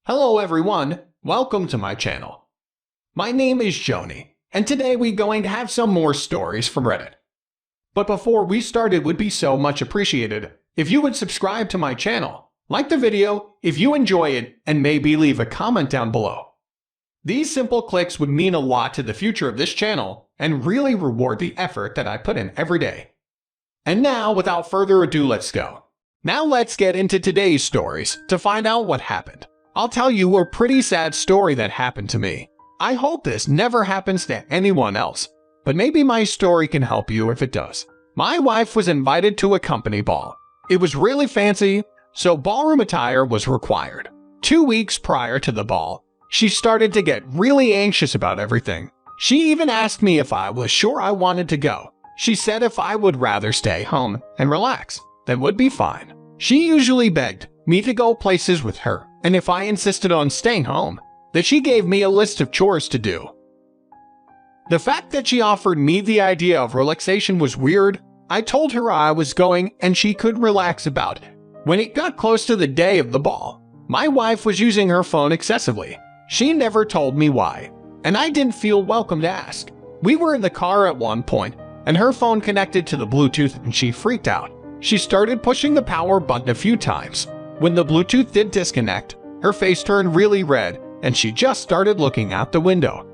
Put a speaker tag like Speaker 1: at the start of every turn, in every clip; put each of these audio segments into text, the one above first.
Speaker 1: Hello everyone, welcome to my channel. My name is Xony, and today we're going to have some more stories from Reddit. But before we start, it would be so much appreciated if you would subscribe to my channel, like the video if you enjoy it, and maybe leave a comment down below. These simple clicks would mean a lot to the future of this channel and really reward the effort that I put in every day. And now, without further ado, let's go. Now let's get into today's stories to find out what happened. I'll tell you a pretty sad story that happened to me. I hope this never happens to anyone else, but maybe my story can help you if it does. My wife was invited to a company ball. It was really fancy, so ballroom attire was required. 2 weeks prior to the ball, she started to get really anxious about everything. She even asked me if I was sure I wanted to go. She said if I would rather stay home and relax, that would be fine. She usually begged me to go places with her, and if I insisted on staying home, that she gave me a list of chores to do. The fact that she offered me the idea of relaxation was weird. I told her I was going and she could relax about it. When it got close to the day of the ball, my wife was using her phone excessively. She never told me why, and I didn't feel welcome to ask. We were in the car at one point, and her phone connected to the Bluetooth and she freaked out. She started pushing the power button a few times. When the Bluetooth did disconnect, her face turned really red and she just started looking out the window.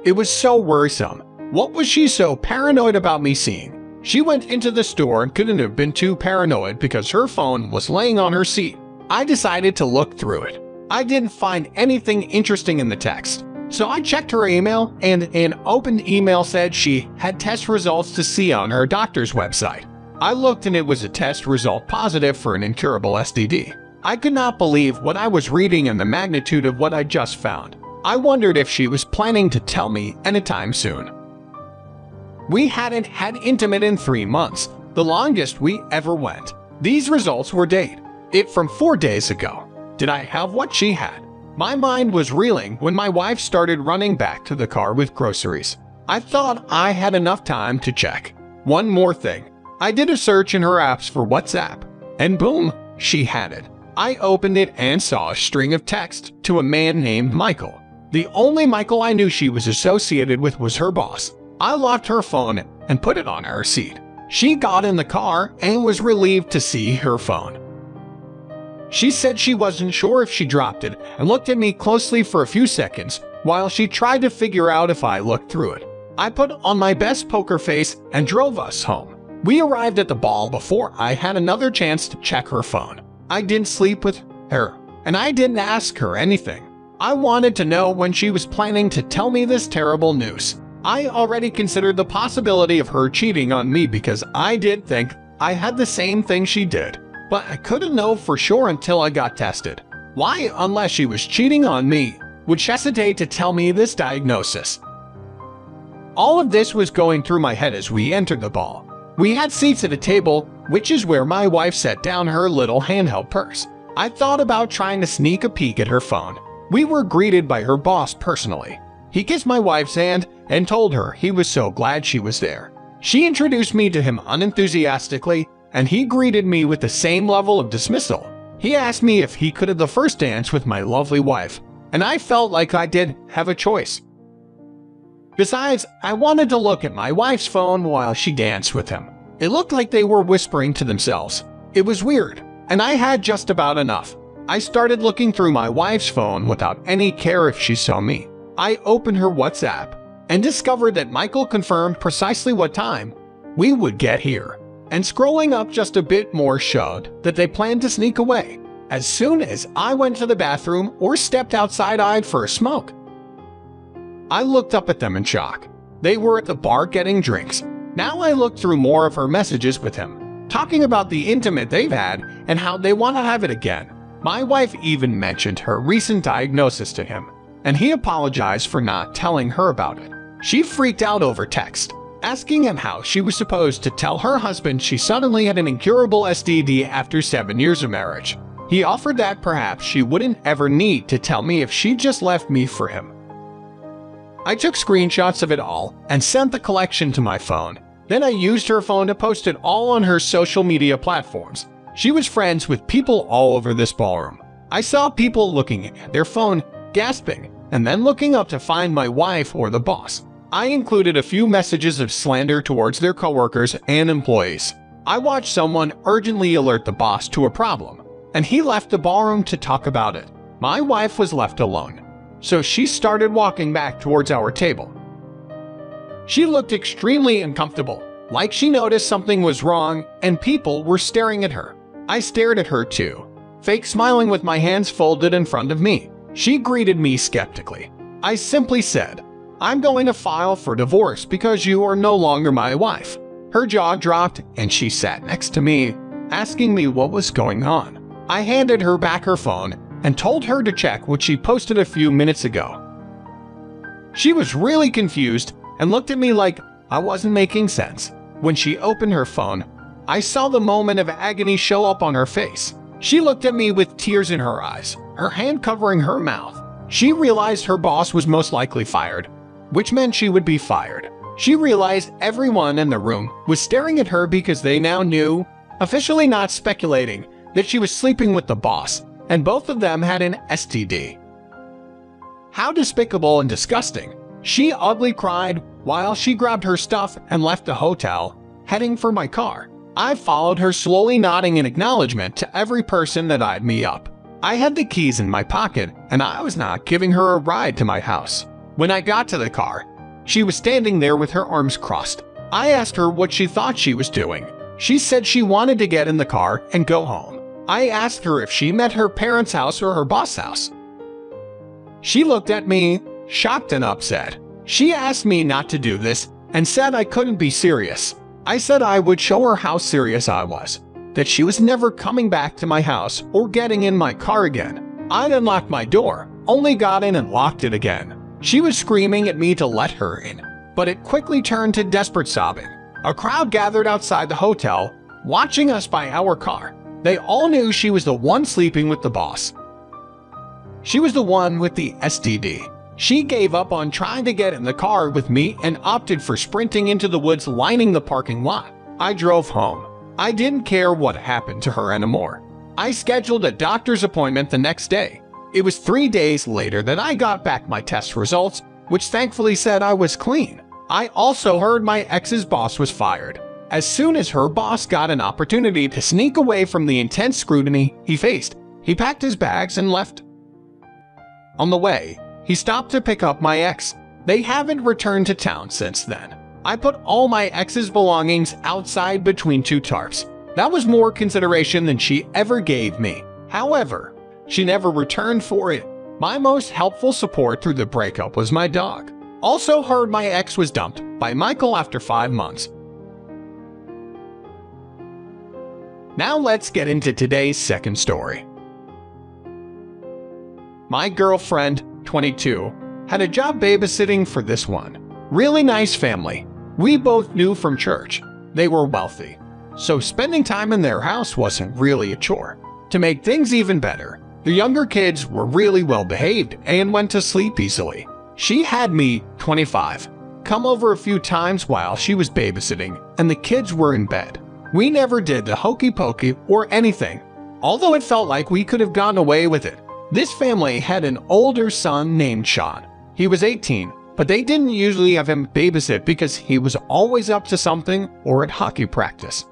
Speaker 1: It was so worrisome. What was she so paranoid about me seeing? She went into the store and couldn't have been too paranoid because her phone was laying on her seat. I decided to look through it. I didn't find anything interesting in the text, so I checked her email, and an open email said she had test results to see on her doctor's website. I looked and it was a test result positive for an incurable STD. I could not believe what I was reading and the magnitude of what I just found. I wondered if she was planning to tell me anytime soon. We hadn't had intimate in 3 months, the longest we ever went. These results were dated from 4 days ago. Did I have what she had? My mind was reeling when my wife started running back to the car with groceries. I thought I had enough time to check. One more thing. I did a search in her apps for WhatsApp, and boom, she had it. I opened it and saw a string of texts to a man named Michael. The only Michael I knew she was associated with was her boss. I locked her phone and put it on her seat. She got in the car and was relieved to see her phone. She said she wasn't sure if she dropped it and looked at me closely for a few seconds while she tried to figure out if I looked through it. I put on my best poker face and drove us home. We arrived at the ball before I had another chance to check her phone. I didn't sleep with her, and I didn't ask her anything. I wanted to know when she was planning to tell me this terrible news. I already considered the possibility of her cheating on me because I did think I had the same thing she did, but I couldn't know for sure until I got tested. Why, unless she was cheating on me, would she hesitate to tell me this diagnosis? All of this was going through my head as we entered the ball. We had seats at a table, which is where my wife set down her little handheld purse. I thought about trying to sneak a peek at her phone. We were greeted by her boss personally. He kissed my wife's hand and told her he was so glad she was there. She introduced me to him unenthusiastically, and he greeted me with the same level of dismissal. He asked me if he could have the first dance with my lovely wife, and I felt like I did have a choice. Besides, I wanted to look at my wife's phone while she danced with him. It looked like they were whispering to themselves. It was weird, and I had just about enough. I started looking through my wife's phone without any care if she saw me. I opened her WhatsApp and discovered that Michael confirmed precisely what time we would get here. And scrolling up just a bit more showed that they planned to sneak away. As soon as I went to the bathroom or stepped outside for a smoke, I looked up at them in shock. They were at the bar getting drinks. Now I looked through more of her messages with him, talking about the intimate they've had and how they want to have it again. My wife even mentioned her recent diagnosis to him, and he apologized for not telling her about it. She freaked out over text, asking him how she was supposed to tell her husband she suddenly had an incurable STD after 7 years of marriage. He offered that perhaps she wouldn't ever need to tell me if she just left me for him. I took screenshots of it all and sent the collection to my phone. Then I used her phone to post it all on her social media platforms. She was friends with people all over this ballroom. I saw people looking at their phone, gasping, and then looking up to find my wife or the boss. I included a few messages of slander towards their coworkers and employees. I watched someone urgently alert the boss to a problem, and he left the ballroom to talk about it. My wife was left alone, so she started walking back towards our table. She looked extremely uncomfortable, like she noticed something was wrong and people were staring at her. I stared at her too, fake smiling with my hands folded in front of me. She greeted me skeptically. I simply said, "I'm going to file for divorce because you are no longer my wife." Her jaw dropped and she sat next to me, asking me what was going on. I handed her back her phone and told her to check what she posted a few minutes ago. She was really confused and looked at me like I wasn't making sense. When she opened her phone, I saw the moment of agony show up on her face. She looked at me with tears in her eyes, her hand covering her mouth. She realized her boss was most likely fired, which meant she would be fired. She realized everyone in the room was staring at her because they now knew, officially not speculating, that she was sleeping with the boss, and both of them had an STD. How despicable and disgusting. She ugly cried while she grabbed her stuff and left the hotel, heading for my car. I followed her, slowly nodding in acknowledgement to every person that eyed me up. I had the keys in my pocket, and I was not giving her a ride to my house. When I got to the car, she was standing there with her arms crossed. I asked her what she thought she was doing. She said she wanted to get in the car and go home. I asked her if she meant her parents' house or her boss' house. She looked at me, shocked and upset. She asked me not to do this and said I couldn't be serious. I said I would show her how serious I was, that she was never coming back to my house or getting in my car again. I'd unlocked my door, only got in and locked it again. She was screaming at me to let her in, but it quickly turned to desperate sobbing. A crowd gathered outside the hotel, watching us by our car. They all knew she was the one sleeping with the boss. She was the one with the STD. She gave up on trying to get in the car with me and opted for sprinting into the woods lining the parking lot. I drove home. I didn't care what happened to her anymore. I scheduled a doctor's appointment the next day. It was 3 days later that I got back my test results, which thankfully said I was clean. I also heard my ex's boss was fired. As soon as her boss got an opportunity to sneak away from the intense scrutiny he faced, he packed his bags and left. On the way, he stopped to pick up my ex. They haven't returned to town since then. I put all my ex's belongings outside between 2 tarps. That was more consideration than she ever gave me. However, she never returned for it. My most helpful support through the breakup was my dog. Also heard my ex was dumped by Michael after 5 months. Now let's get into today's second story. My girlfriend, 22, had a job babysitting for this one. Really nice family. We both knew from church. They were wealthy, so spending time in their house wasn't really a chore. To make things even better, the younger kids were really well behaved and went to sleep easily. She had me, 25, come over a few times while she was babysitting, and the kids were in bed. We never did the hokey pokey or anything, although it felt like we could have gotten away with it. This family had an older son named Sean. He was 18, but they didn't usually have him babysit because he was always up to something or at hockey practice.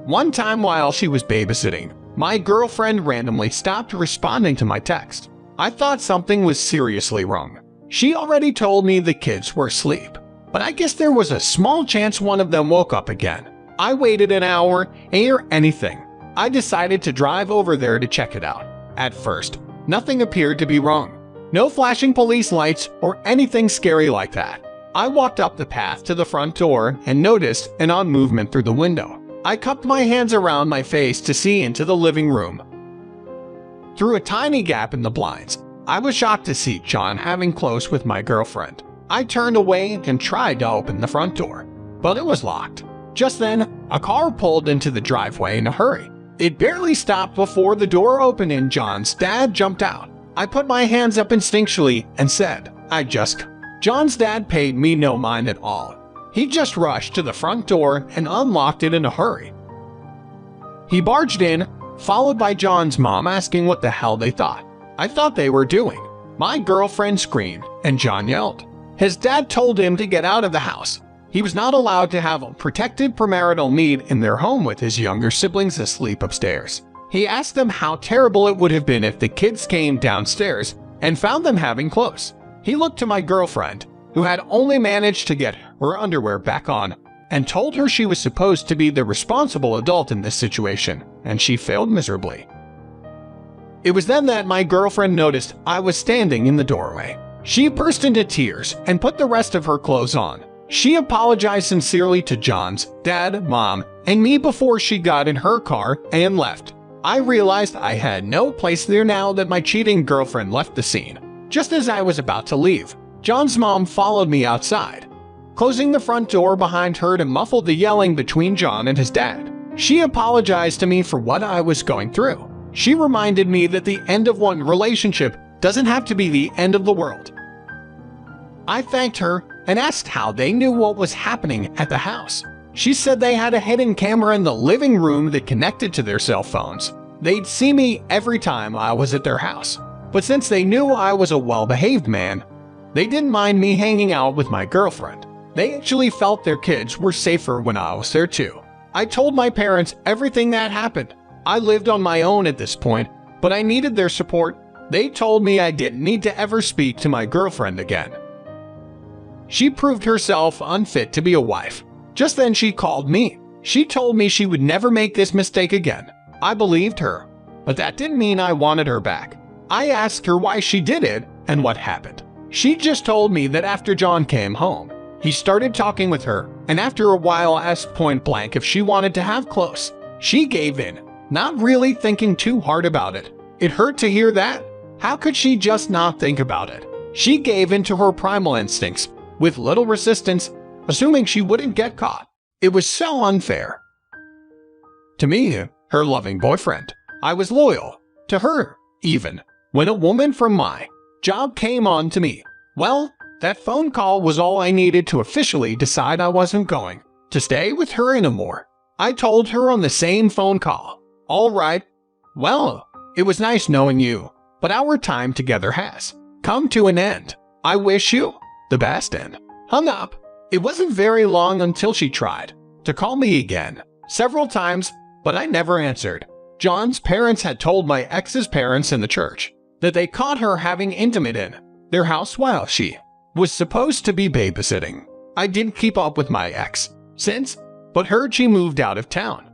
Speaker 1: One time while she was babysitting, my girlfriend randomly stopped responding to my text. I thought something was seriously wrong. She already told me the kids were asleep, but I guess there was a small chance one of them woke up again. I waited an hour, ain't hear anything. I decided to drive over there to check it out. At first, nothing appeared to be wrong. No flashing police lights or anything scary like that. I walked up the path to the front door and noticed an odd movement through the window. I cupped my hands around my face to see into the living room. Through a tiny gap in the blinds, I was shocked to see John having close with my girlfriend. I turned away and tried to open the front door, but it was locked. Just then, a car pulled into the driveway in a hurry. It barely stopped before the door opened and John's dad jumped out. I put my hands up instinctually and said, John's dad paid me no mind at all. He just rushed to the front door and unlocked it in a hurry. He barged in, followed by John's mom asking what the hell they thought they were doing. My girlfriend screamed, and John yelled. His dad told him to get out of the house. He was not allowed to have a protected premarital meet in their home with his younger siblings asleep upstairs. He asked them how terrible it would have been if the kids came downstairs and found them having clothes. He looked to my girlfriend, who had only managed to get her underwear back on, and told her she was supposed to be the responsible adult in this situation, and she failed miserably. It was then that my girlfriend noticed I was standing in the doorway. She burst into tears and put the rest of her clothes on. She apologized sincerely to John's dad, mom, and me before she got in her car and left. I realized I had no place there now that my cheating girlfriend left the scene. Just as I was about to leave, John's mom followed me outside, closing the front door behind her to muffle the yelling between John and his dad. She apologized to me for what I was going through. She reminded me that the end of one relationship doesn't have to be the end of the world. I thanked her and asked how they knew what was happening at the house. She said they had a hidden camera in the living room that connected to their cell phones. They'd see me every time I was at their house. But since they knew I was a well-behaved man, they didn't mind me hanging out with my girlfriend. They actually felt their kids were safer when I was there too. I told my parents everything that happened. I lived on my own at this point, but I needed their support. They told me I didn't need to ever speak to my girlfriend again. She proved herself unfit to be a wife. Just then she called me. She told me she would never make this mistake again. I believed her, but that didn't mean I wanted her back. I asked her why she did it and what happened. She just told me that after John came home, he started talking with her, and after a while asked point blank if she wanted to have close. She gave in, not really thinking too hard about it. It hurt to hear that. How could she just not think about it? She gave in to her primal instincts, with little resistance, assuming she wouldn't get caught. It was so unfair. To me, her loving boyfriend, I was loyal to her, even when a woman from my job came on to me. Well, that phone call was all I needed to officially decide I wasn't going to stay with her anymore. I told her on the same phone call, "All right, well, it was nice knowing you, but our time together has come to an end. I wish you the best," and hung up. It wasn't very long until she tried to call me again several times, but I never answered. John's parents had told my ex's parents in the church that they caught her having intimate in their house while she was supposed to be babysitting. I didn't keep up with my ex since, but heard she moved out of town.